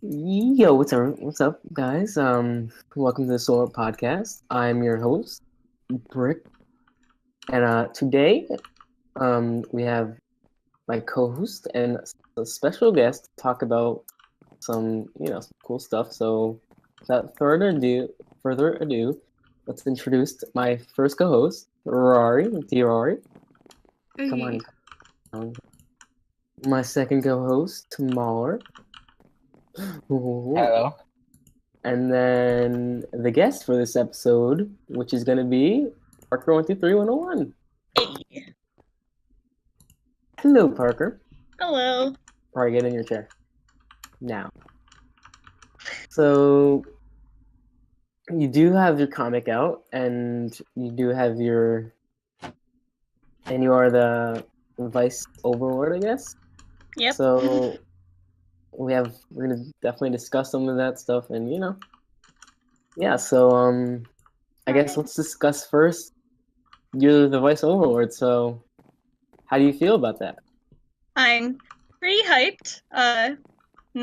Yo, what's up, guys? Welcome to the Solert Podcast. I'm your host, Brick, and today, we have my co-host and a special guest to talk about some cool stuff. So, without further ado, let's introduce my first co-host, Rory. Dear Rory, come Hey. on. My second co-host, Tamar. Hello. And then the guest for this episode, which is going to be Parker 123101. Hey. Hello, Parker. Hello. Alright, get in your chair. Now. So, you do have your comic out, and you do have your... And you are the Vice Overlord, I guess? Yep. So, we're going to definitely discuss some of that stuff, and, yeah, so, I guess let's discuss first. You're the Vice Overlord, so how do you feel about that? I'm pretty hyped. And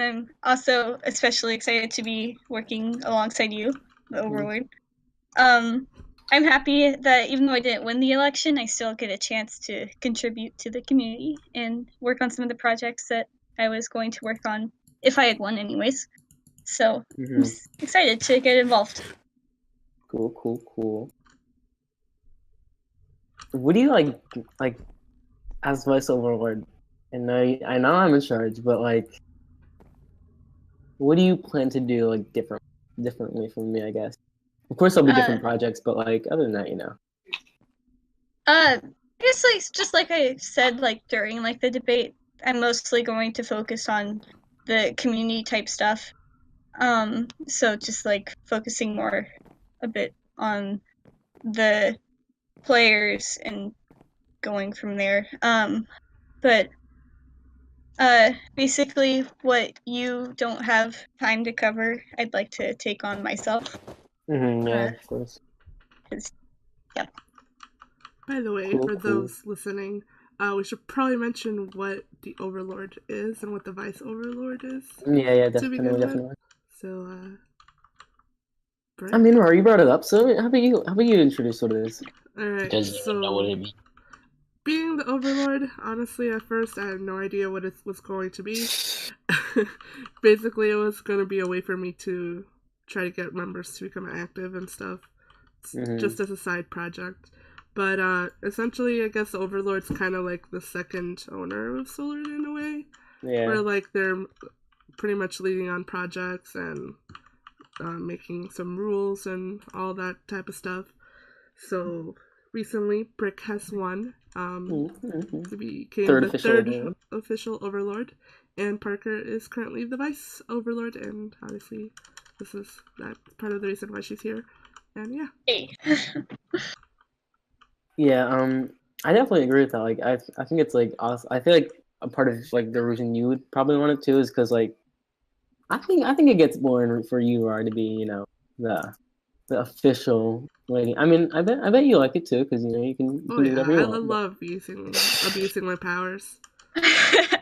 I'm also especially excited to be working alongside you, the Overlord. I'm happy that even though I didn't win the election, I still get a chance to contribute to the community and work on some of the projects that I was going to work on if I had won anyways. So I'm excited to get involved. Cool. What do you like as Vice Overlord? And I know I'm in charge, but what do you plan to do differently from me, I guess? Of course there'll be different projects, but other than that, I guess just like I said during the debate, I'm mostly going to focus on the community type stuff. So just focusing more a bit on the players and going from there. But basically what you don't have time to cover, I'd like to take on myself. Yeah, of course. Yeah. By the way, for those listening, we should probably mention what the Overlord is and what the Vice Overlord is. Yeah, definitely. So, I mean, Rory, you brought it up, so how about you introduce what it is? Alright, Because you don't know what it means. Being the Overlord, honestly, at first, I had no idea what it was going to be. Basically, it was going to be a way for me to try to get members to become active and stuff, just as a side project. But essentially, I guess the Overlord's kind of like the second owner of Solert in a way. Yeah. Where they're pretty much leading on projects and making some rules and all that type of stuff. So recently, Brick has won. He became the third official Overlord, and Parker is currently the Vice Overlord, and obviously that's part of the reason why she's here. And yeah. Hey. Yeah, I definitely agree with that. I think it's awesome. I feel like a part of the reason you would probably want it too is because I think it gets boring for you, Rory, to be the official lady. I mean, I bet you like it too, because you can do whatever you want. I love abusing my powers. Yeah,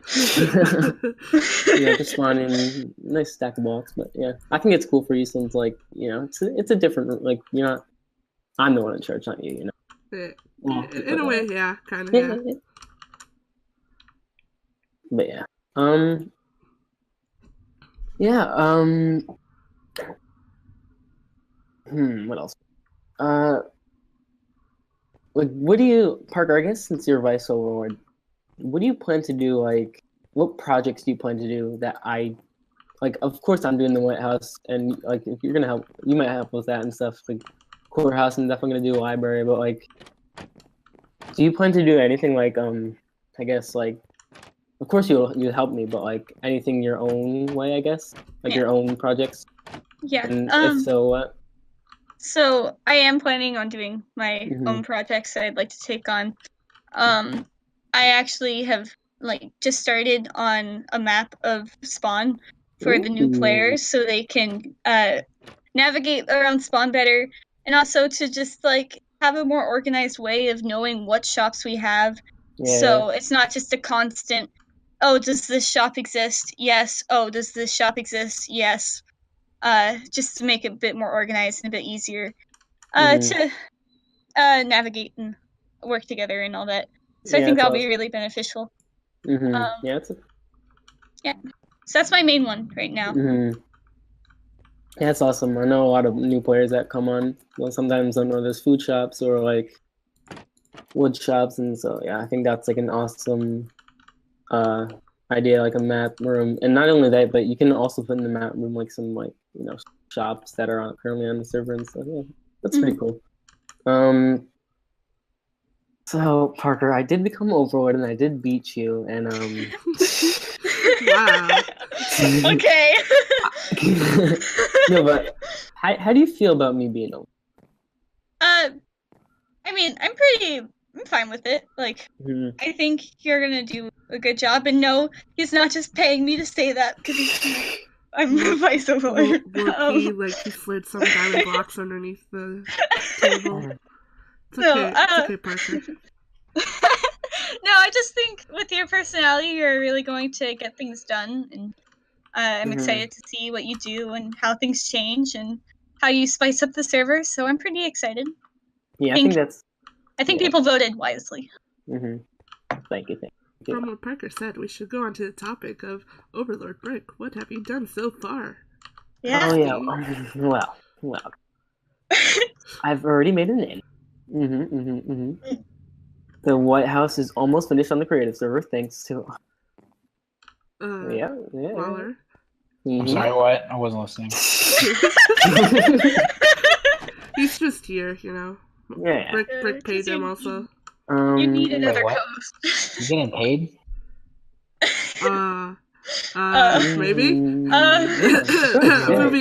just spawn in nice stack of blocks, but yeah, I think it's cool for you since it's a different you're not. I'm the one in charge, not you. In a way, yeah, kind of, yeah. But yeah, what else? What do you, Parker? I guess since you're Vice Overlord, what do you plan to do? What projects do you plan to do that I, of course, I'm doing the White House, and if you're gonna help, you might help with that and stuff. Courthouse, I'm definitely gonna do a library, but do you plan to do anything I guess of course you'll help me, but anything your own way, I guess, your own projects. Yeah. And if so, what? So I am planning on doing my own projects that I'd like to take on. I actually have just started on a map of Spawn for the new players, so they can navigate around Spawn better, and also to just have a more organized way of knowing what shops we have. Yeah. So it's not just a constant oh, does this shop exist? Yes. Oh, does this shop exist? Yes. Just to make it a bit more organized and a bit easier to navigate and work together and all that. So I think that'll be really beneficial. Yeah, yeah. So that's my main one right now. Yeah, that's awesome. I know a lot of new players that come on. Well, sometimes I know there's food shops or like wood shops, and so yeah, I think that's like an awesome idea, like a map room. And not only that, but you can also put in the map room like some like shops that are currently on the server and stuff. Yeah, that's pretty cool. So Parker, I did become Overlord and I did beat you, and Wow. Okay. No, but how do you feel about me being Overlord? I mean, I'm fine with it. Like, I think you're gonna do a good job. And no, he's not just paying me to say that because I'm the vice Overlord. He slid some diamond blocks underneath the table. It's okay, it's okay, Parker. No, I just think with your personality, you're really going to get things done, and I'm excited to see what you do and how things change and how you spice up the server. So I'm pretty excited. Yeah, I think people voted wisely. Thank you. From what Parker said, we should go on to the topic of Overlord Brick. What have you done so far? Yeah. Oh yeah. Well. I've already made a name. The White House is almost finished on the creative server, thanks to yeah. I'm sorry, what? I wasn't listening. He's just here, Yeah. Brick paid him also. You need another co-host. You getting paid? Maybe. Moving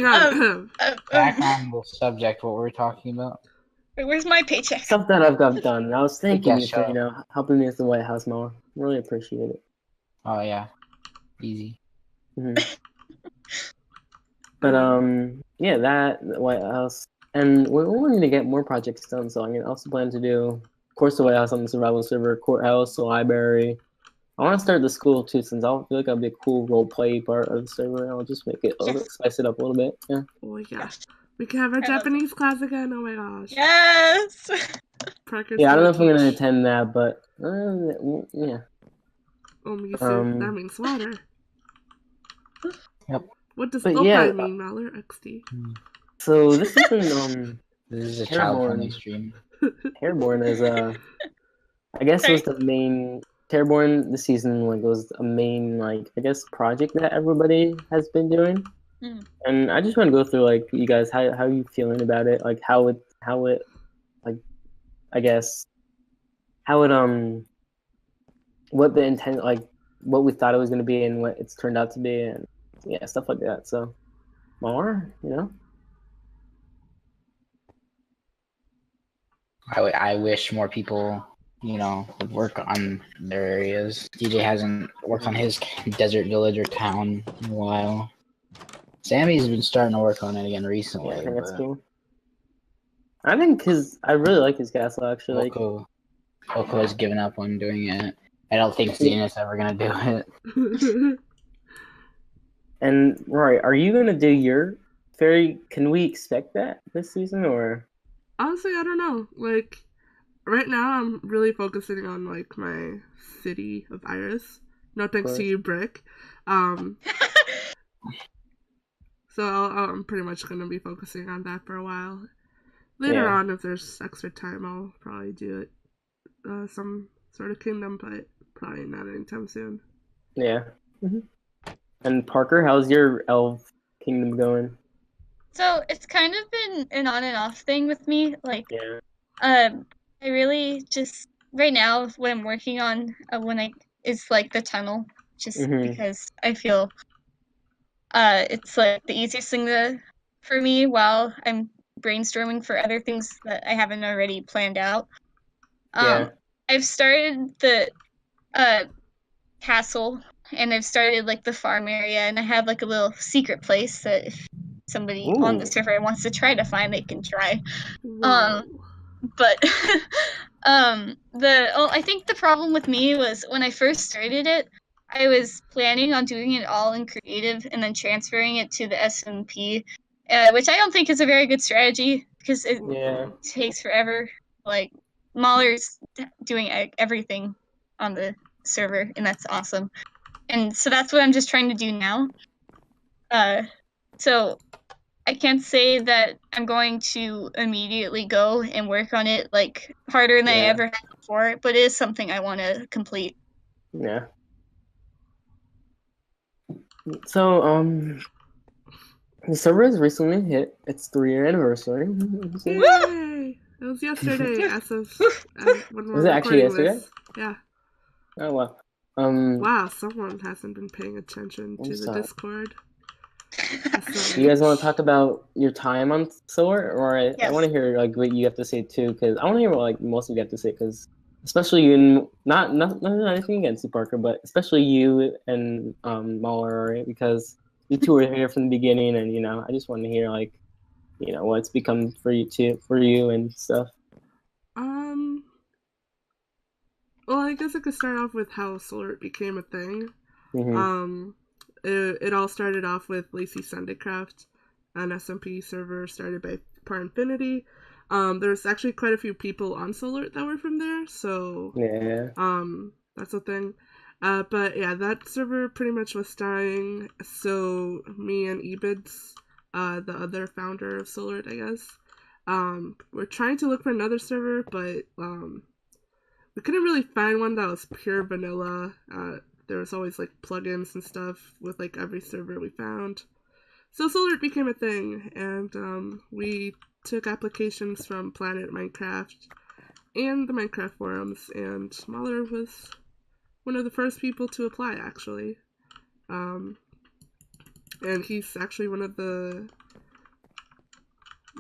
on. Back on the subject, what we're talking about. Where's my paycheck? Stuff that I've got done. I was thanking you for helping me with the White House more. Really appreciate it. Oh yeah, easy. But yeah, that the White House, and we're going to get more projects done. So I also plan to do, of course, the White House on the survival server, courthouse, the library. I want to start the school too, since I feel like that'll be a cool role play part of the server. And I'll just make it spice it up a little bit. Yeah. Oh yeah. We can have our Japanese class again. Oh my gosh. Yes. Yeah, I don't know if I'm gonna attend that, but yeah. That means water. Yep. What does Gokai mean, Mallor XD? So this isn't this is a child-friendly stream. Terrabourne is I guess was the main Terrabourne this season was a main project that everybody has been doing. And I just want to go through you guys how are you feeling about it, how it I guess how it what the intent what we thought it was going to be and what it's turned out to be, and yeah, stuff like that. So more I wish more people would work on their areas. DJ hasn't worked on his desert village or town in a while. Sammy's been starting to work on it again recently. Yeah, I think that's cool. I think I really like his castle actually. Oko has given up on doing it. I don't think Zena's ever gonna do it. And Rory, are you gonna do your fairy? Can we expect that this season or? Honestly, I don't know. Right now, I'm really focusing on my city of Iris. No thanks to you, Brick. So I'm pretty much going to be focusing on that for a while. Later on, if there's extra time, I'll probably do it. Some sort of kingdom, but probably not anytime soon. Yeah. And Parker, how's your elf kingdom going? So it's kind of been an on and off thing with me. I really just right now what I'm working on is the tunnel, just because I feel it's the easiest thing for me while I'm brainstorming for other things that I haven't already planned out. I've started the castle, and I've started the farm area, and I have a little secret place that if somebody on the server wants to try to find, they can try. But I think the problem with me was when I first started it, I was planning on doing it all in creative and then transferring it to the SMP, which I don't think is a very good strategy because it takes forever. Like, Mahler's doing everything on the server, and that's awesome. And so that's what I'm just trying to do now. So I can't say that I'm going to immediately go and work on it like harder than I ever had before, but it is something I want to complete. Yeah. So, the server has recently hit its 3-year anniversary. Yay! It was yesterday, as of when we're Was it actually recording yesterday? this. Yeah. Oh, wow. Wow, someone hasn't been paying attention to the Discord. You guys want to talk about your time on Solert, or I want to hear like what you have to say too, because I want to hear what like most of you have to say, because especially you and not anything against you, Parker, but especially you and Mahler, right? Because you two were here from the beginning, and you know I just want to hear like what's become for you and stuff. Well, I guess I could start off with how Solert became a thing. Mm-hmm. It all started off with Lacey Sundaycraft, an SMP server started by Par Infinity. There's actually quite a few people on Solert that were from there, so that's a thing. But yeah, that server pretty much was dying, so me and Ebids, the other founder of Solert, I guess, we're trying to look for another server, but we couldn't really find one that was pure vanilla. There was always like plugins and stuff with like every server we found. So Solert became a thing, and we took applications from Planet Minecraft and the Minecraft forums, and Mahler was one of the first people to apply, actually. And he's actually one of the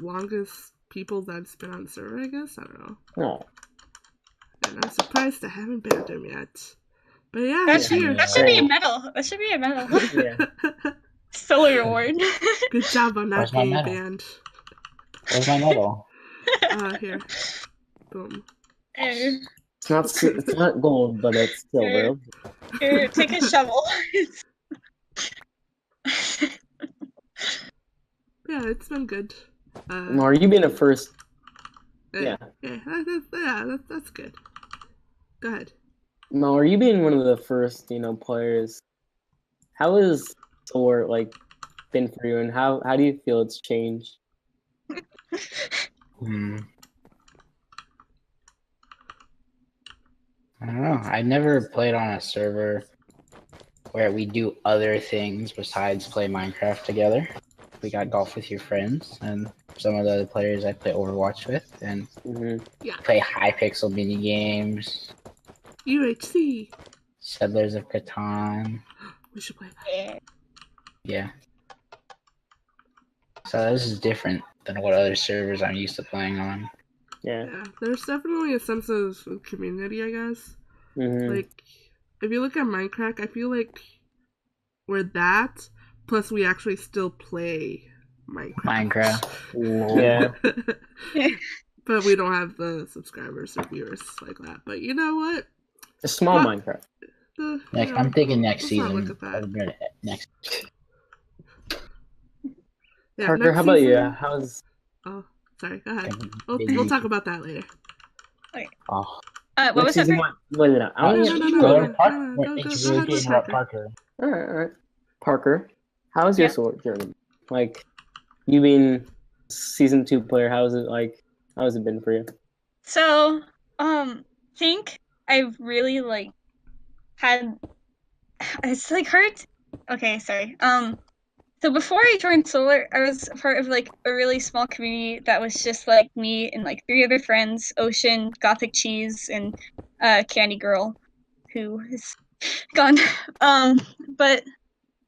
longest people that's been on the server, I guess? I don't know. Oh. And I'm surprised I haven't banned him yet. But yeah, that should be a medal. That should be a medal. Solert award. Good job on not getting banned. Where's my medal? Here. Boom. It's not gold, but it's silver. Here, take a shovel. Yeah, it's been good. Are you being a first? Yeah, that's good. Go ahead. No, are you being one of the first, players? How has Solert like been for you, and how do you feel it's changed? I don't know. I never played on a server where we do other things besides play Minecraft together. We got golf with your friends, and some of the other players I play Overwatch with, and play Hypixel mini games. UHC. Settlers of Catan. We should play that. Yeah. So this is different than what other servers I'm used to playing on. Yeah, there's definitely a sense of community, I guess. Like, if you look at Minecraft, I feel like we're that, plus we actually still play Minecraft. Yeah. But we don't have the subscribers or viewers like that. But you know what? A small Minecraft. I'm thinking next season. Next. Yeah, Parker, how about you? How's... Oh, sorry. Go ahead. We'll talk about that later. Okay. Oh. What was that? Parker. All right. Parker, how's your Solert journey? Like, you being season 2 player, how has it been for you? So, think I've really had. It's hard. Okay, sorry. So before I joined Solert, I was part of a really small community that was just me and 3 other friends: Ocean, Gothic Cheese, and Candy Girl, who is gone. And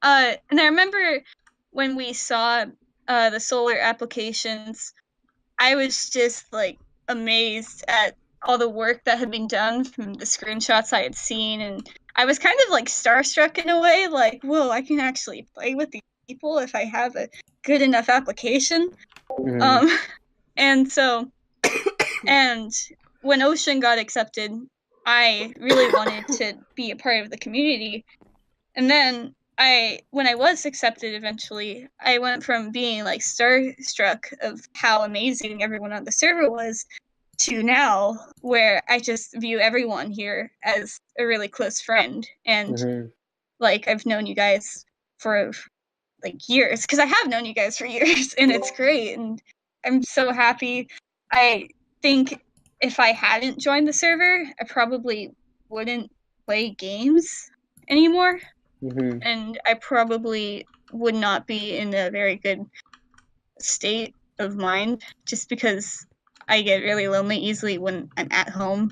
I remember when we saw the Solert applications, I was just amazed at all the work that had been done from the screenshots I had seen, and I was kind of starstruck in a way, whoa, I can actually play with these people if I have a good enough application. And so, and when Ocean got accepted, I really wanted to be a part of the community, And then when I was accepted eventually, I went from being like starstruck of how amazing everyone on the server was to now where I just view everyone here as a really close friend. And Mm-hmm. like I've known you guys for like years, because I have known you guys for years, and it's great, and I'm so happy. I think if I hadn't joined the server, I probably wouldn't play games anymore, Mm-hmm. and I probably would not be in a very good state of mind, just because I get really lonely easily when I'm at home.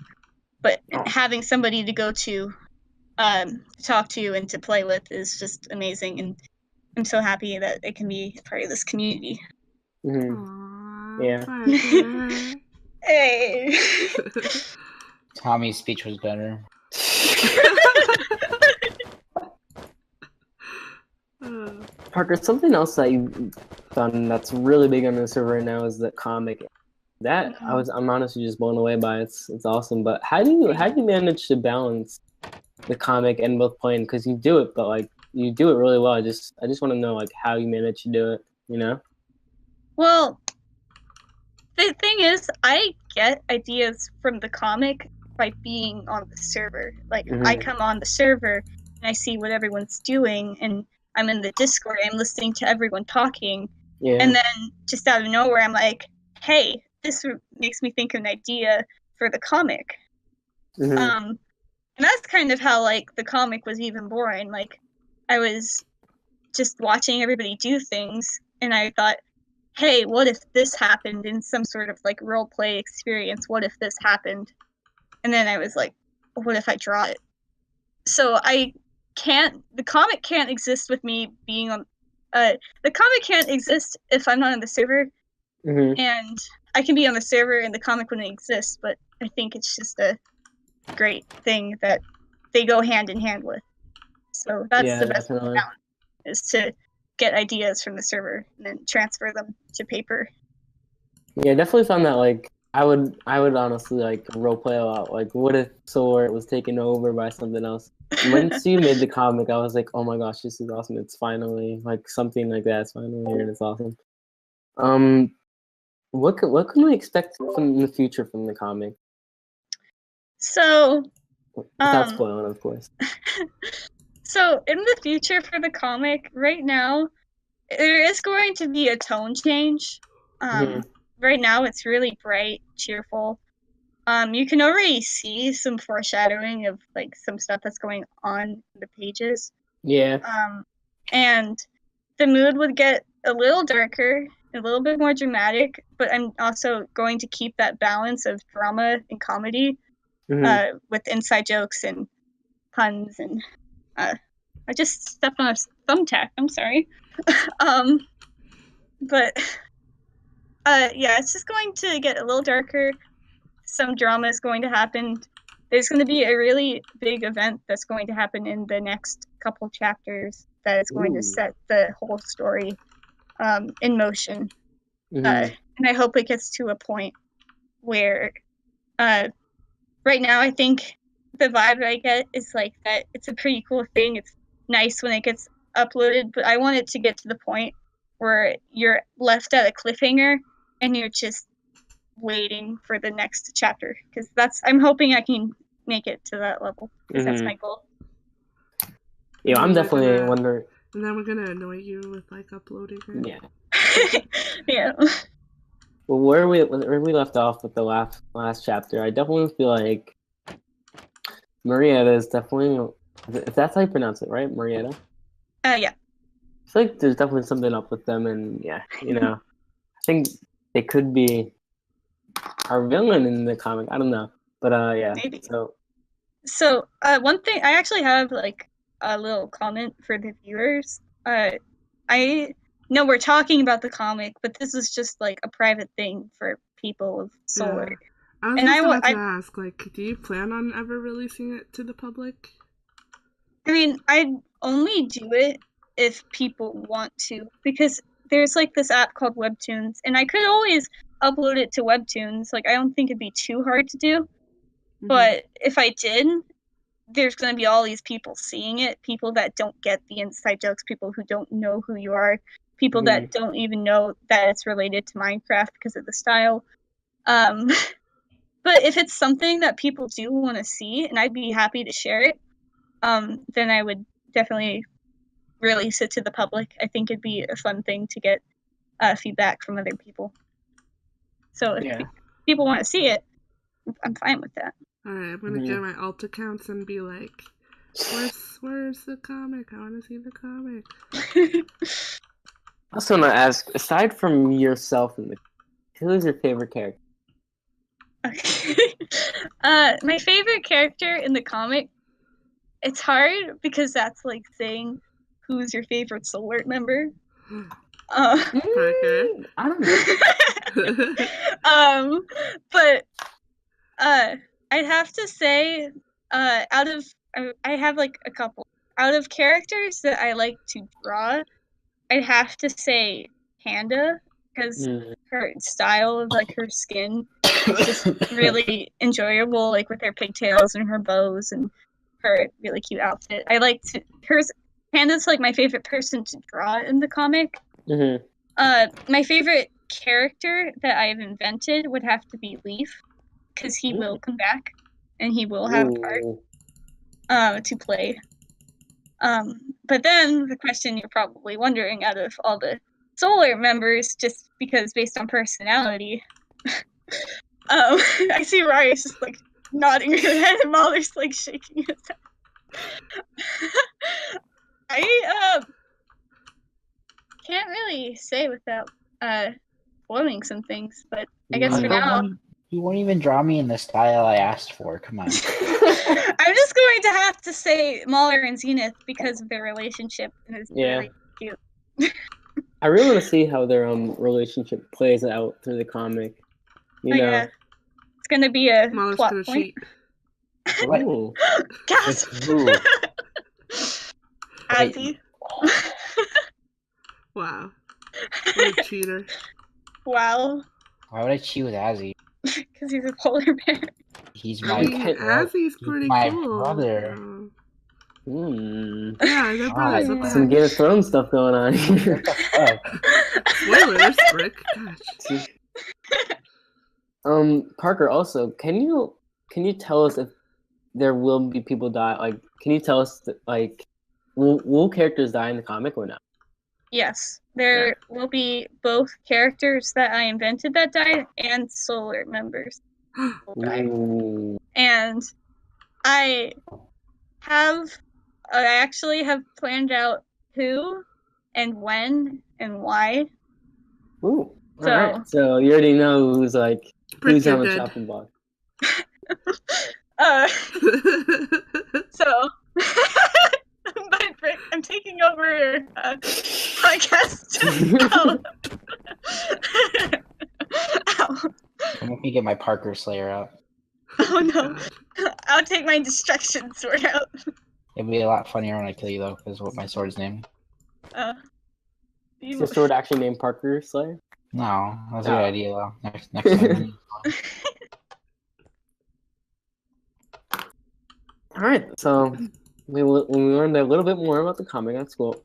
But having somebody to go to talk to and to play with is just amazing, and I'm so happy that it can be a part of this community. Mm-hmm. Aww, Yeah. Parker. Hey. Tommy's speech was better. Parker, something else that you've done that's really big on the server right now is the comic. That I'm honestly just blown away by. It's awesome. But how do you manage to balance the comic and both playing? Because you do it, but like you do it really well. I just want to know like how you manage to do it. You know? Well, the thing is, I get ideas from the comic by being on the server. Like, I come on the server and I see what everyone's doing, and I'm in the Discord, I'm listening to everyone talking, and then just out of nowhere, I'm like, hey, this makes me think of an idea for the comic. And that's kind of how, like, the comic was even born. Like, I was just watching everybody do things, and I thought, hey, what if this happened in some sort of like role play experience? What if this happened? And then I was like, what if I draw it? So the comic can't exist with me being on, the comic can't exist if I'm not on the server. And I can be on the server and the comic wouldn't exist, but I think it's just a great thing that they go hand in hand with. So that's the best way is to get ideas from the server and then transfer them to paper. Yeah, I definitely found that like I would honestly like roleplay a lot. Like, what if Solert was taken over by something else? Once you made the comic, I was like, oh my gosh, this is awesome! It's finally like something like that's finally here, and it's awesome. What can we expect from the future from the comic? So, without spoiling, of course. So, in the future for the comic, right now, there is going to be a tone change. Right now, it's really bright, cheerful. You can already see some foreshadowing of like some stuff that's going on in the pages. Yeah. And the mood would get a little darker, a little bit more dramatic, but I'm also going to keep that balance of drama and comedy with inside jokes and puns and I just stepped on a thumbtack. I'm sorry. But yeah, it's just going to get a little darker. Some drama is going to happen. There's going to be a really big event that's going to happen in the next couple chapters that is going to set the whole story in motion. And I hope it gets to a point where right now I think the vibe I get is like that it's a pretty cool thing. It's nice when it gets uploaded, but I want it to get to the point where you're left at a cliffhanger and you're just waiting for the next chapter, because I'm hoping I can make it to that level, because that's my goal. Yeah, I'm definitely wondering. And then we're gonna annoy you with like uploading it. Yeah. Yeah. Well, where we left off with the last chapter, I definitely feel like Marietta is definitely, if that's how you pronounce it, right? Marietta? Yeah. I feel like there's definitely something up with them, and yeah, I think they could be our villain in the comic. I don't know, but yeah. Maybe. So one thing, I actually have like a little comment for the viewers. I know we're talking about the comic, but this is just like a private thing for people of Solert. Yeah. I was about to ask, like, do you plan on ever releasing it to the public? I mean, I'd only do it if people want to, because there's like this app called Webtoons, and I could always upload it to Webtoons. Like, I don't think it'd be too hard to do. But if I did, there's going to be all these people seeing it, people that don't get the inside jokes, people who don't know who you are, people that don't even know that it's related to Minecraft because of the style. But if it's something that people do want to see, and I'd be happy to share it, then I would definitely release it to the public. I think it'd be a fun thing to get feedback from other people. So if people want to see it, I'm fine with that. Alright, I'm gonna get my alt accounts and be like, where's the comic? I want to see the comic. I also want to ask, aside from yourself, who is your favorite character? Okay. My favorite character in the comic, it's hard because that's like saying who's your favorite Solert member. Okay. I don't know. But I'd have to say, I have like a couple. Out of characters that I like to draw, I'd have to say Panda, because her style of like her skin is just really enjoyable, like with her pigtails and her bows and her really cute outfit. Panda's like my favorite person to draw in the comic. My favorite character that I've invented would have to be Leaf, because he will come back and he will have a part to play. But then the question you're probably wondering, out of all the Solert members, just because based on personality, I see Rice just like nodding her head and Mahler's like shaking his head. I can't really say without spoiling some things, but I guess for now, you won't even draw me in the style I asked for. Come on. I'm just going to have to say Mahler and Zenith because of their relationship, and it's really cute. I really want to see how their relationship plays out through the comic. You know, it's going to be a Mahler's plot gonna point. Ooh. Gasp! Azzy. Wow. What a cheater. Wow. Why would I cheat with Azzy? Because he's a polar bear. He's I my mean, Azzy's pretty my cool. brother. Yeah, they're brothers. What the Some heck? Game of Thrones stuff going on here. Spoilers, Brick. Gosh. Parker, also, can you tell us if there will be people die? Like, can you tell us like will characters die in the comic or not? Yes, there will be both characters that I invented that died and Solert members will die. Ooh. And I actually have planned out who and when and why. Ooh. So- Alright. So you already know who's on Brick, the you're dead. chopping block. So, but Brick, I'm taking over your podcast. Ow. Come with me, get my Parker Slayer out. Oh no. I'll take my destruction sword out. It'll be a lot funnier when I kill you though, because what my sword's name. Is your sword actually named Parker Slayer? No, that's a good idea though. Next time. Alright, so we learned a little bit more about the comic. That's cool.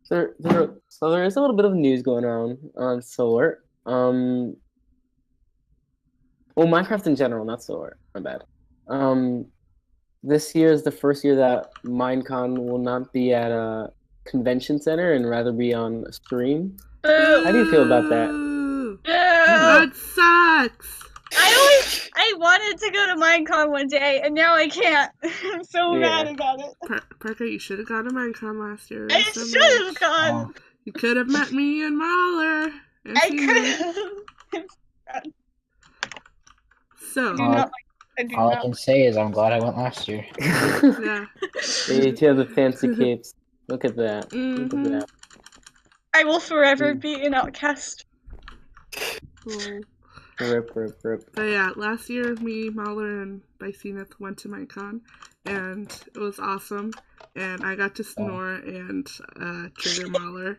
So there is a little bit of news going on Solert. Well, Minecraft in general, not Solert. My bad. This year is the first year that Minecon will not be at a convention center and rather be on a stream. How do you feel about that? That sucks. I wanted to go to Minecon one day, and now I can't. I'm so mad about it. Parker, you should have gone to Minecon last year. I should have gone. You could have met me and Mahler. I could have. So, All I can say is I'm glad I went last year. yeah. You two have the fancy capes. Look at that. Look at that. I will forever be an outcast. Cool. Rip. But yeah, last year me, Mahler, and Bicenith went to Minecon, and it was awesome. And I got to snore and trigger Mahler,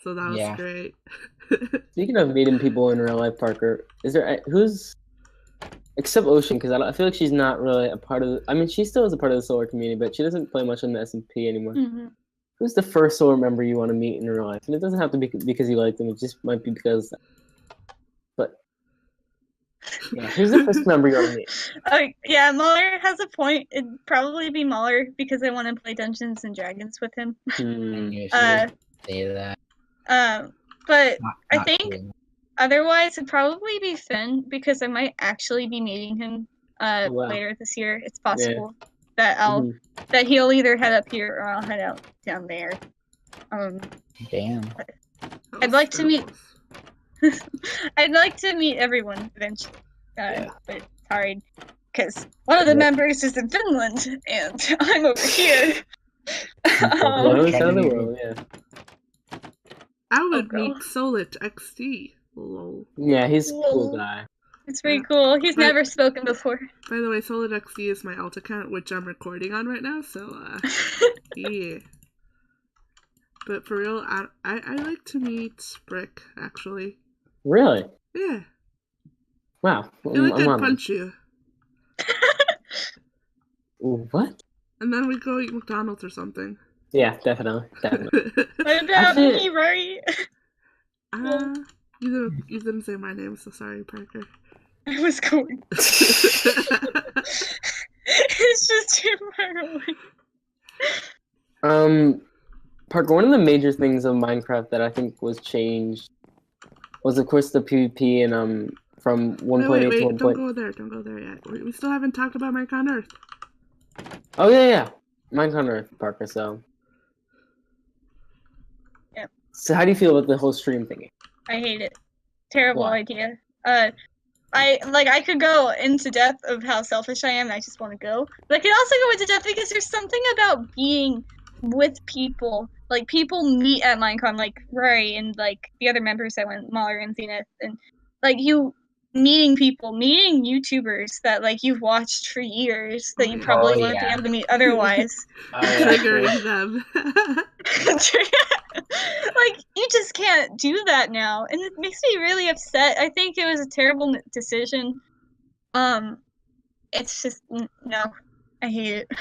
so that was great. Speaking of meeting people in real life, Parker, is there who's Except Ocean, because I feel like she's not really a part of the... I mean, she still is a part of the Solert community, but she doesn't play much on the SMP anymore. Mm-hmm. Who's the first Solert member you want to meet in real life? And it doesn't have to be because you like them, it just might be because... But... Yeah, who's the first member you want to meet? Yeah, Mahler has a point. It'd probably be Mahler because I want to play Dungeons and Dragons with him. You should say that. But I Not think cool. otherwise it'd probably be Finn because I might actually be meeting him wow. later this year. It's possible that that he'll either head up here or I'll head out down there. Damn. I'd like to meet. I'd like to meet everyone eventually, but it's hard because one of the members is in Finland and I'm over here. Other side of the world, yeah. I would meet Solert XD. Lol. Yeah, he's a cool guy. It's pretty cool. He's never spoken before. By the way, Solert XD is my alt account, which I'm recording on right now, so, yeah. But for real, I like to meet Brick, actually. Really? Yeah. Wow. I feel like I'd punch you. What? And then we go eat McDonald's or something. Yeah, definitely. What about me, right? You didn't say my name, so sorry, Parker. I was going. It's just too far away. Parker, one of the major things of Minecraft that I think was changed was, of course, the PvP and from 1.8 to 1. Don't go there yet. We still haven't talked about Minecon Earth. Oh yeah, Minecon Earth, Parker. So, yeah. So how do you feel about the whole stream thingy? I hate it. Terrible idea. I could go into depth of how selfish I am. And I just want to go, but I could also go into depth because there's something about being with people. Like, people meet at Minecon, like Rory and like the other members that went, Mahler and Zenith, and like you meeting people, meeting YouTubers that like you've watched for years that you probably wouldn't be able to meet otherwise. Triggering them. Like, you just can't do that now, and it makes me really upset. I think it was a terrible decision. It's just no, I hate it.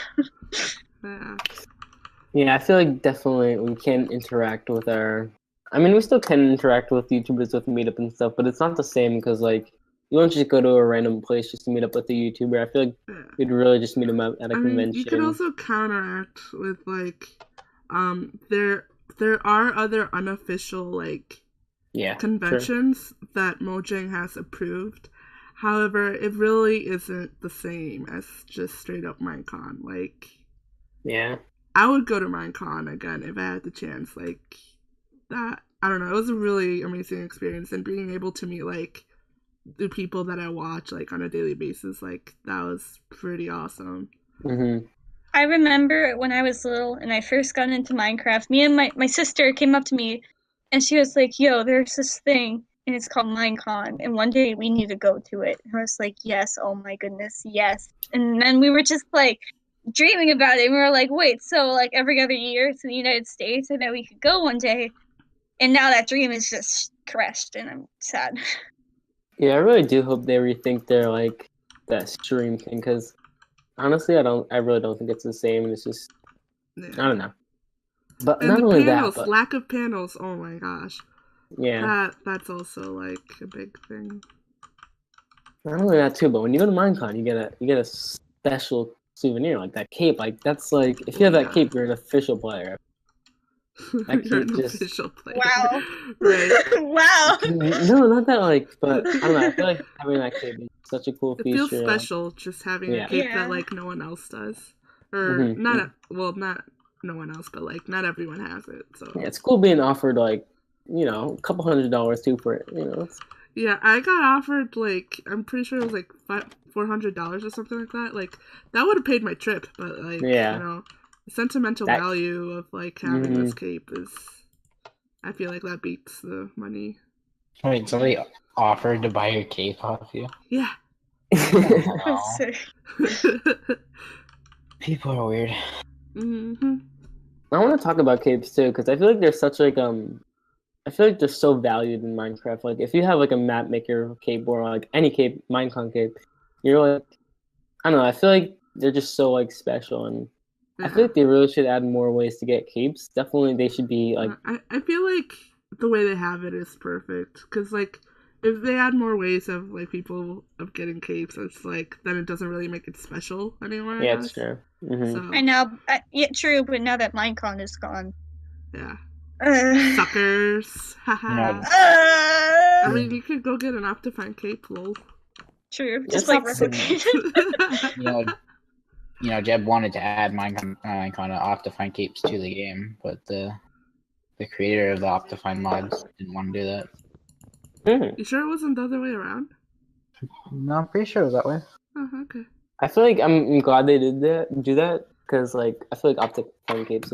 Yeah, I feel like definitely we can interact with our... I mean, we still can interact with YouTubers with Meetup and stuff, but it's not the same because, like, you don't just go to a random place just to meet up with a YouTuber. I feel like you'd really just meet them at a convention. You could also counteract with, like, there are other unofficial, like, conventions that Mojang has approved. However, it really isn't the same as just straight up Minecon. Like, yeah. I would go to Minecon again if I had the chance. Like, that, I don't know, it was a really amazing experience, and being able to meet, like, the people that I watch, like, on a daily basis, like, that was pretty awesome. Mm-hmm. I remember when I was little and I first got into Minecraft, me and my sister came up to me and she was like, yo, there's this thing and it's called Minecon, and one day we need to go to it. And I was like, yes, oh my goodness, yes. And then we were just like dreaming about it, and we were like, wait, so like every other year it's in the United States, I bet we could go one day. And now that dream is just crushed and I'm sad. Yeah, I really do hope they rethink their, like, that stream thing, because honestly, I really don't think it's the same. It's just, I don't know. But and not only that, but... lack of panels, oh my gosh. Yeah. That's also, like, a big thing. Not only that too, but when you go to Minecon, you get a special souvenir, like that cape. Like, that's like, if you have that cape, you're an official player. You're an official player. Wow. Right. Wow. No, not that, like, but I don't know. I feel like having that cape is such a cool feature. It feels special, just having a cape that, like, no one else does. Or, not no one else, but, like, not everyone has it, so. Yeah, it's cool being offered, like, you know, a couple $100 too for it, you know. Yeah, I got offered, like, I'm pretty sure it was, like, $400 or something like that. Like, that would have paid my trip, but, like, you know, the sentimental value of, like, having this cape is, I feel like that beats the money. Wait, somebody offered to buy your cape off you? Yeah. Oh, people are weird. Mm-hmm. I want to talk about capes too, because I feel like they're such, like, I feel like they're so valued in Minecraft. Like if you have like a map maker cape or like any cape, Minecon cape, you're like, I don't know. I feel like they're just so like special, and I feel like they really should add more ways to get capes. Definitely, they should be like. I feel like the way they have it is perfect because like if they add more ways of like people of getting capes, it's like then it doesn't really make it special anymore. Yeah, it's true. Mm-hmm. So, And now, yeah, true. But now that Minecon is gone, yeah, uh, suckers. Haha. Yeah. I mean, you could go get an Optifine cape, lol. true. That's Just like not so replicated. Jeb wanted to add Minecon Optifine capes to the game, but the creator of the Optifine mods didn't want to do that. Mm-hmm. You sure it wasn't the other way around? No, I'm pretty sure it was that way. Oh, okay. I feel like I'm glad they did do that because like I feel like Optifine capes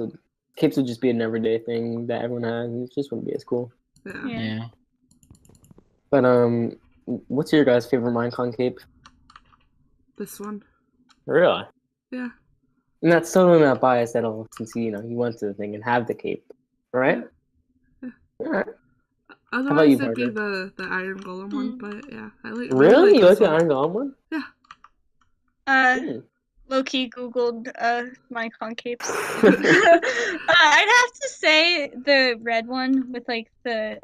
would just be an everyday thing that everyone has, and it just wouldn't be as cool. Yeah. Yeah. But what's your guys' favorite Minecon cape? This one. Really? Yeah. And that's totally not biased at all, since you went to the thing and have the cape, right? Yeah. All right. Otherwise, you, it'd be Parker? the Iron Golem one, but yeah, I like. Really? You like this the one. Iron Golem one? Yeah. Low-key Googled Minecon capes. I'd have to say the red one with like the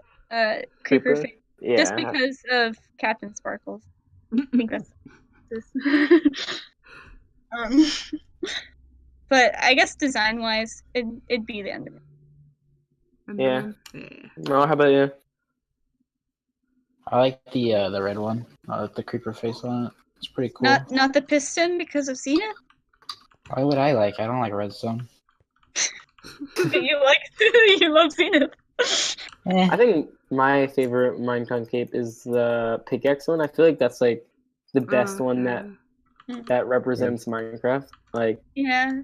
creeper face, Yeah. just because of Captain Sparkles. I think that's this. But I guess design-wise, it'd be the Enderman. And Yeah. then, No, how about you? I like the red one, the creeper face on it. It's pretty cool. Not the piston because of Zenith. Why would I like? I don't like redstone. You love Zenith. I think my favorite Minecon cape is the pickaxe one. I feel like that's like the best one that represents Minecraft. Like, Yeah.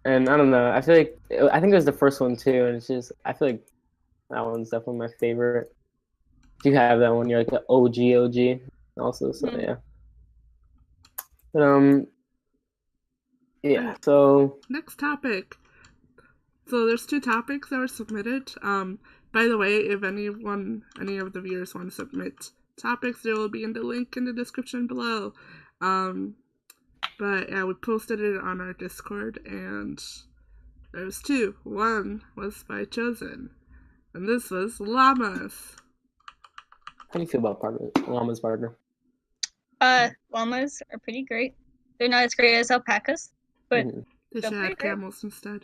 and I don't know. I think it was the first one too, and it's just I feel like that one's definitely my favorite. If you have that one, you're like an OG also. So yeah. But yeah. So next topic. So there's 2 topics that were submitted. By the way, if any of the viewers want to submit topics, there will be in the link in the description below. But yeah, we posted it on our Discord, and there was 2. One was by Chosen, and this was llamas. how do you feel about llama's partner? Llamas are pretty great. They're not as great as alpacas, but They should pretty add great. camels instead.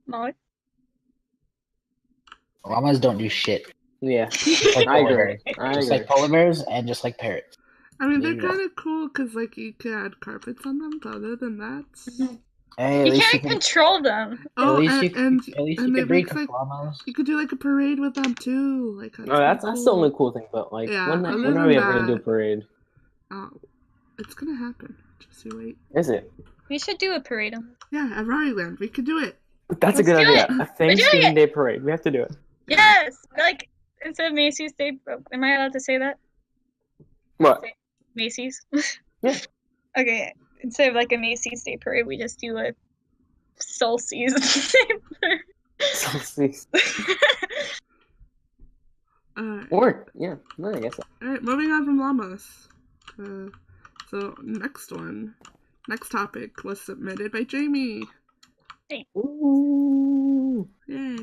Molly? Llamas don't do shit. Yeah, Like I polar agree. bears. Just like polar bears and just like parrots. I mean, There they're you go. kind of cool because like you can add carpets on them. But other than that, Hey, at You least can't control them. oh, at least and you and can it breed makes like llamas. you could do like a parade with them too. Like No, that's the only cool thing. But like, Yeah, when other are than we ever gonna do a that- parade? Oh, it's gonna happen. Just you wait. Is it? We should do a parade. Yeah, at Rariland, we could do it. That's a good Let's do idea. it. A Thanksgiving it. Day parade. We have to do it. Yes! Like, instead of Macy's Day, am I allowed to say that? What? Macy's? Yeah. Okay, instead of like a Macy's Day parade, we just do a Solstice Day parade. Solstice. Alright, Or yeah, no, I guess. alright, moving on from llamas. So next topic was submitted by Jamie. Ooh. Yay.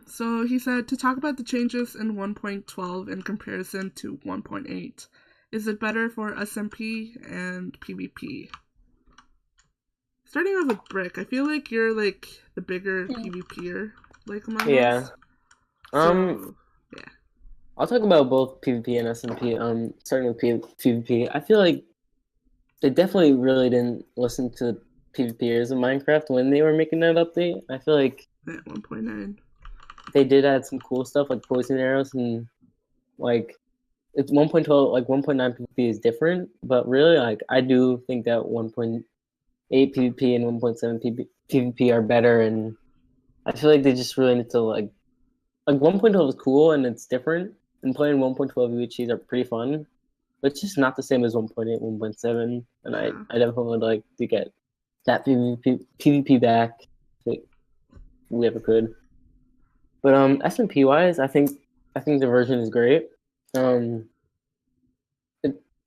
So he said to talk about the changes in 1.12 in comparison to 1.8. Is it better for SMP and PvP? Starting off with Brick, I feel like you're like the bigger PvPer, like among Yeah. us. Um. Yeah. I'll talk about both PvP and SMP. Starting with PvP, I feel like they definitely really didn't listen to PvPers in Minecraft when they were making that update. I feel like At 1.9. they did add some cool stuff like poison arrows and like it's 1.12 like 1.9 PvP is different, but really like I do think that 1.8 PvP and 1.7 PvP are better, and I feel like they just really need to like 1.12 is cool and it's different, and playing 1.12 UHCs are pretty fun, but it's just not the same as 1.8, 1.7, and I definitely would like to get that PvP back. we ever could. But SMP wise, I think the version is great. It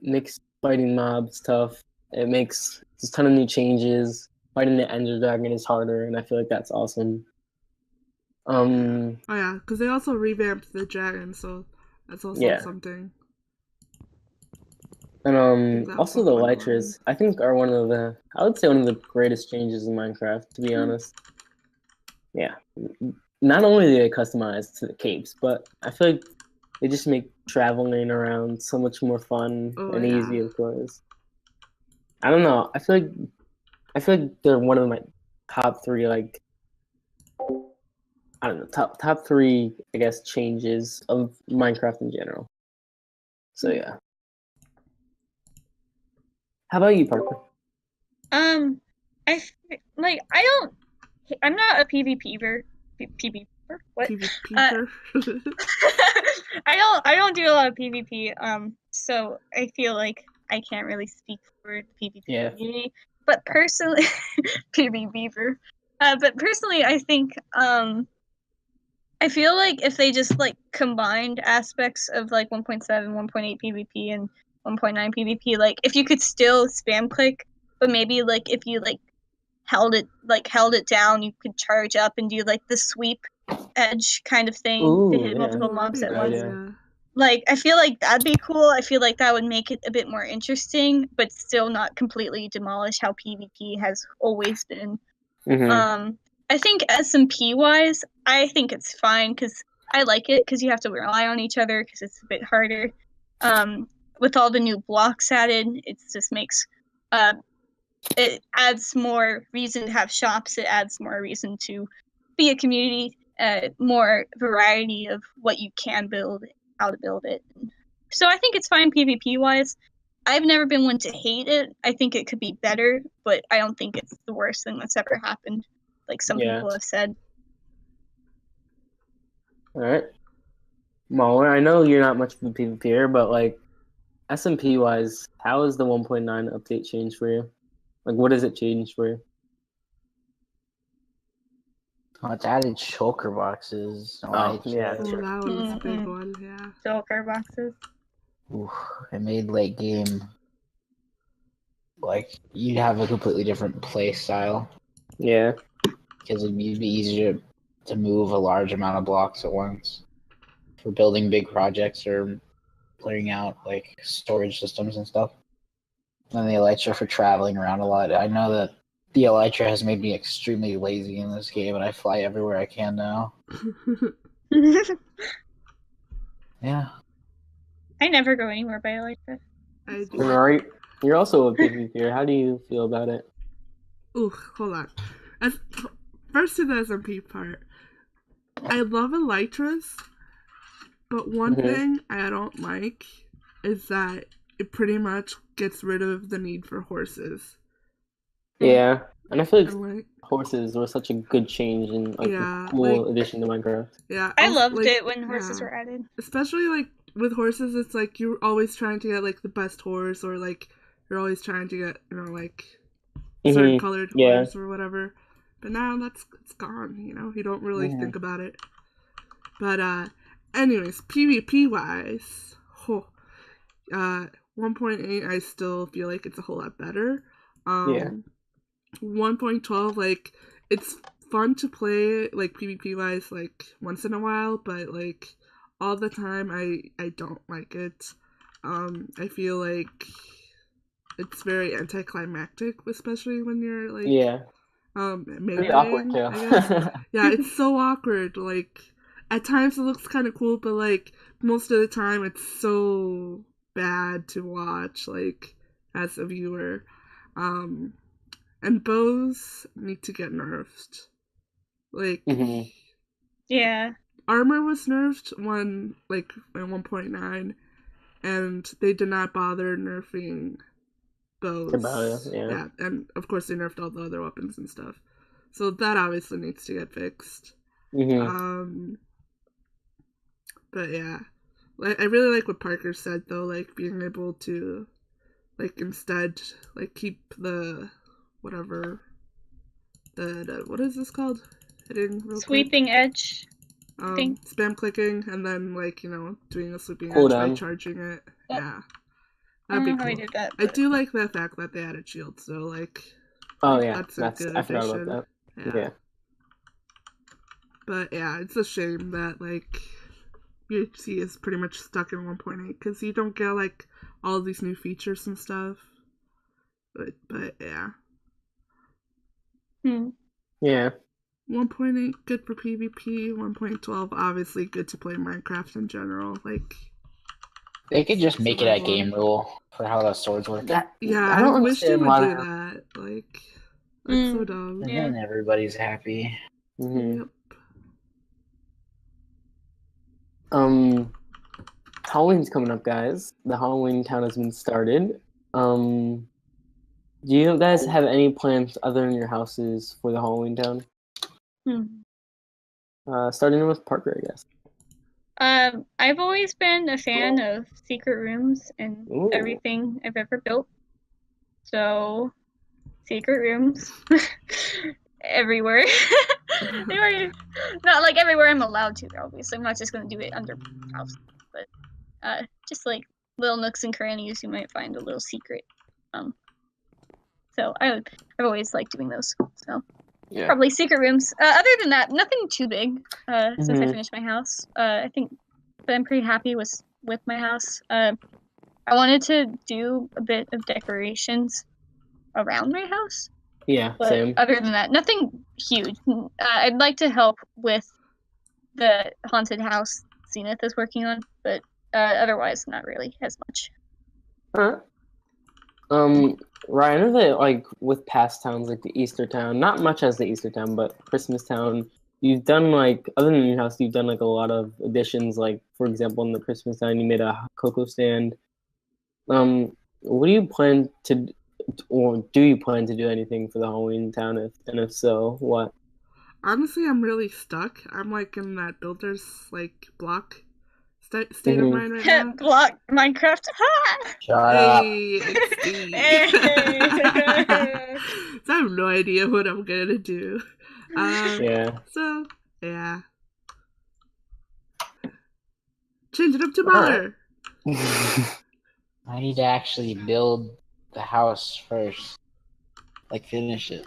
makes fighting mobs tough. It makes there's a ton of new changes. Fighting the Ender Dragon is harder, and I feel like that's awesome. Oh yeah, because they also revamped the dragon, so that's also something. And also the elytras, I think are one of the greatest changes in Minecraft, to be honest. Yeah. Not only do they customize to the capes, but I feel like they just make traveling around so much more fun and easy, of course. I don't know. I feel like they're one of my top three, like, I don't know, top three, I guess, changes of Minecraft in general. So yeah. How about you, Parker? I'm not a PvPer. PvPer? What? PvPer? I don't do a lot of PvP. So I feel like I can't really speak for the PvP community. But personally, PvPer. But personally, I think I feel like if they just like combined aspects of like 1.7, 1.8 PvP and 1.9 PvP, like if you could still spam click, but maybe like if you like held it down, you could charge up and do like the sweep edge kind of thing to hit multiple mobs at once. Like I feel like that'd be cool. I feel like that would make it a bit more interesting, but still not completely demolish how PvP has always been. I think SMP wise, I think it's fine because I like it because you have to rely on each other because it's a bit harder. With all the new blocks added, it just makes it adds more reason to have shops. It adds more reason to be a community, more variety of what you can build, how to build it. So I think it's fine PvP wise. I've never been one to hate it. I think it could be better, but I don't think it's the worst thing that's ever happened, like some people have said. All right. Mauler, I know you're not much of a PvPer, but like SMP wise, how is the 1.9 update changed for you? Like, what does it change for you? Oh, it's added shulker boxes. That was a big one, yeah. Shulker boxes. Oof, it made late game, like, you'd have a completely different play style. Yeah. Because it'd be easier to move a large amount of blocks at once for building big projects or clearing out, like, storage systems and stuff. And the elytra for traveling around a lot. I know that the elytra has made me extremely lazy in this game, and I fly everywhere I can now. Yeah. I never go anywhere by elytra. Right. You're also a PvPer. How do you feel about it? Ooh, hold on. First to the SMP part. I love elytras, but one thing I don't like is that it pretty much gets rid of the need for horses. Yeah, and I feel like horses were such a good change and a cool addition to Minecraft. Yeah, I loved it when horses were added. Especially like with horses, it's like you're always trying to get like the best horse, or like you're always trying to get like certain colored horse or whatever. But now it's gone. You don't really think about it. But anyways, PvP wise, 1.8 I still feel like it's a whole lot better. 1.12, like, it's fun to play, like, PvP wise, like, once in a while, but like all the time I don't like it. I feel like it's very anticlimactic, especially when you're like pretty awkward too. I guess. Yeah, it's so awkward. Like at times it looks kind of cool, but like most of the time it's so bad to watch, like as a viewer. And bows need to get nerfed. Like yeah, armor was nerfed in 1.9, and they did not bother nerfing bows. Yeah, and of course they nerfed all the other weapons and stuff. So that obviously needs to get fixed. But yeah, I really like what Parker said though, like being able to, like, instead, like, keep the whatever the what is this called? hitting real Sweeping edge. quick. thing. Spam clicking and then like, you know, doing a sweeping Cool edge by down. charging it. Yep. Yeah. I That'd don't know be how I cool. did that. I but- do like the fact that they added shields though, like Oh yeah, that's a that's good I forgot addition. about Yeah. that. Yeah. But yeah, it's a shame that like UHC is pretty much stuck in 1.8 because you don't get like all these new features and stuff. But yeah, Yeah. 1.8 good for PvP. 1.12 obviously good to play Minecraft in general. Like They could just make it a survival. game rule for how the swords work. Yeah, I don't wish they understand would why do they- that. Like that's so dumb. And Yeah. then everybody's happy. Mhm. Yep. Halloween's coming up, guys. The Halloween town has been started. Do you guys have any plans other than your houses for the Halloween town? Starting with Parker, I guess. I've always been a fan of secret rooms and Ooh. everything I've ever built. So, secret rooms everywhere. Not like everywhere I'm allowed to, obviously. I'm not just going to do it under house, but just like little nooks and crannies you might find a little secret. So I've always liked doing those. So Yeah. probably secret rooms. Other than that, nothing too big. Since I Mhm. finished my house, I think that I'm pretty happy with my house. I wanted to do a bit of decorations around my house, Yeah, but same. other than that, nothing huge. I'd like to help with the haunted house Zenith is working on, but otherwise, not really as much. Alright. Ryan, I know that like with past towns like the Easter town, not much as the Easter town, but Christmas town, you've done like other than your house, you've done like a lot of additions. Like for example, in the Christmas town, you made a cocoa stand. What do you plan to, or do you plan to do anything for the Halloween town? If so, what? Honestly, I'm really stuck. I'm like in that builder's like block state of Mhm. mind right now. Block Minecraft. Shut up. Hey, it's Steve. Hey. So I have no idea what I'm gonna do. Yeah. So yeah, change it up to Alright. Mother. I need to actually build the house first. Like, finish it.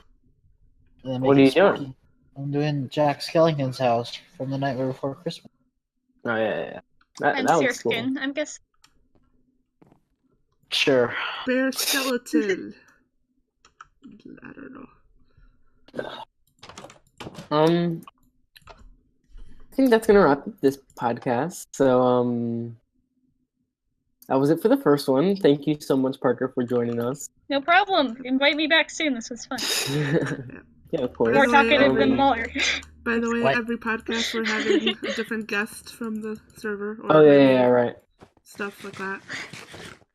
And then What make are it you doing? spooky. I'm doing Jack Skellington's house from the Nightmare Before Christmas. Oh yeah. That And looks cool. Searskin, I'm guessing. Sure. Bear skeleton. I don't know. I think that's gonna wrap up this podcast. So that was it for the first one. Thank you so much, Parker, for joining us. No problem. Invite me back soon. This was fun. Yeah, of course. More By the way, talkative than every- Muller. By the way, What? every podcast we're having a different guest from the server. Or Oh yeah, maybe right. Stuff like that.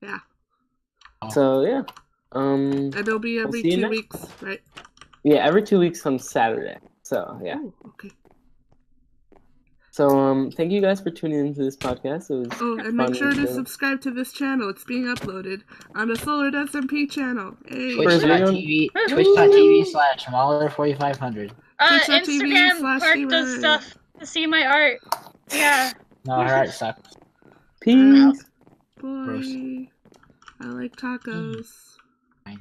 Yeah. So yeah, And it'll be every see you 2 next- weeks, right? yeah, every 2 weeks on Saturday. So yeah. Oh, okay. So thank you guys for tuning into this podcast. It was Oh, and fun make sure to and- subscribe to this channel. It's being uploaded on the Solert SMP channel. Hey. Twitch.tv Twitch.tv/Mauler4500. Twitch.tv Instagram / Park does Steven. stuff to see my art. Yeah. No, her art sucks. Peace. Boy, I like tacos. I